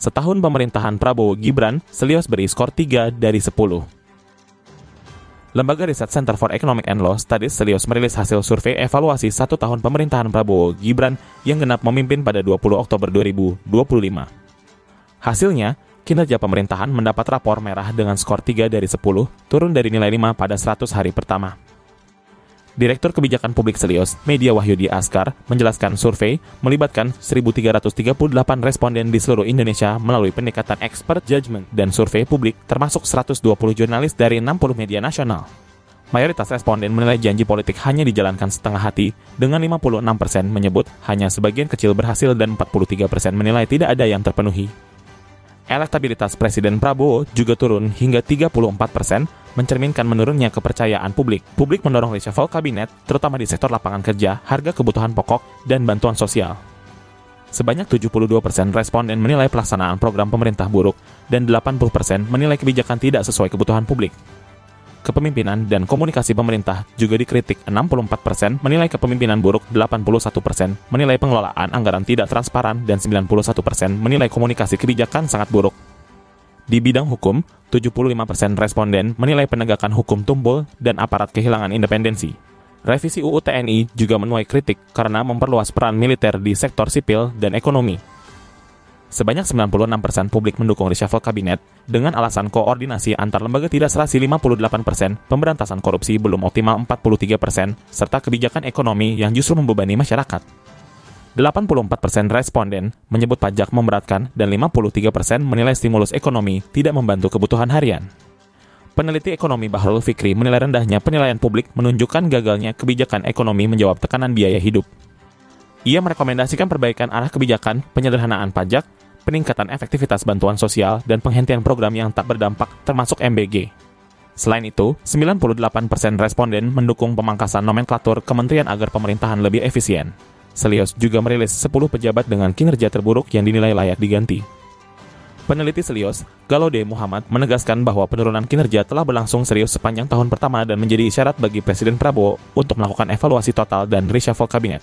Setahun pemerintahan Prabowo Gibran, Selyos beri skor 3 dari 10. Lembaga Riset Center for Economic and Law Studies Selyos merilis hasil survei evaluasi 1 tahun pemerintahan Prabowo Gibran yang genap memimpin pada 20 Oktober 2025. Hasilnya, kinerja pemerintahan mendapat rapor merah dengan skor 3 dari 10, turun dari nilai 5 pada 100 hari pertama. Direktur Kebijakan Publik Selyos, Media Wahyudi Askar, menjelaskan survei melibatkan 1.338 responden di seluruh Indonesia melalui pendekatan expert judgment dan survei publik termasuk 120 jurnalis dari 60 media nasional. Mayoritas responden menilai janji politik hanya dijalankan setengah hati, dengan 56% menyebut hanya sebagian kecil berhasil dan 43% menilai tidak ada yang terpenuhi. Elektabilitas Presiden Prabowo juga turun hingga 34%, mencerminkan menurunnya kepercayaan publik. Publik mendorong reshuffle kabinet, terutama di sektor lapangan kerja, harga kebutuhan pokok, dan bantuan sosial. Sebanyak 72% responden menilai pelaksanaan program pemerintah buruk, dan 80% menilai kebijakan tidak sesuai kebutuhan publik. Kepemimpinan dan komunikasi pemerintah juga dikritik. 64% menilai kepemimpinan buruk, 81% menilai pengelolaan anggaran tidak transparan, dan 91% menilai komunikasi kebijakan sangat buruk. Di bidang hukum, 75% responden menilai penegakan hukum tumpul dan aparat kehilangan independensi. Revisi UU TNI juga menuai kritik karena memperluas peran militer di sektor sipil dan ekonomi. Sebanyak 96% publik mendukung reshuffle kabinet dengan alasan koordinasi antar lembaga tidak serasi 58%, pemberantasan korupsi belum optimal 43%, serta kebijakan ekonomi yang justru membebani masyarakat. 84% responden menyebut pajak memberatkan dan 53% menilai stimulus ekonomi tidak membantu kebutuhan harian. Peneliti ekonomi Bahrul Fikri menilai rendahnya penilaian publik menunjukkan gagalnya kebijakan ekonomi menjawab tekanan biaya hidup. Ia merekomendasikan perbaikan arah kebijakan, penyederhanaan pajak, peningkatan efektivitas bantuan sosial, dan penghentian program yang tak berdampak termasuk MBG. Selain itu, 98% responden mendukung pemangkasan nomenklatur kementerian agar pemerintahan lebih efisien. Selyos juga merilis 10 pejabat dengan kinerja terburuk yang dinilai layak diganti. Peneliti Selyos, Galode Muhammad, menegaskan bahwa penurunan kinerja telah berlangsung serius sepanjang tahun pertama dan menjadi isyarat bagi Presiden Prabowo untuk melakukan evaluasi total dan reshuffle kabinet.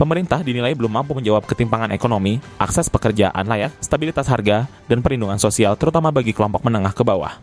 Pemerintah dinilai belum mampu menjawab ketimpangan ekonomi, akses pekerjaan layak, stabilitas harga, dan perlindungan sosial terutama bagi kelompok menengah ke bawah.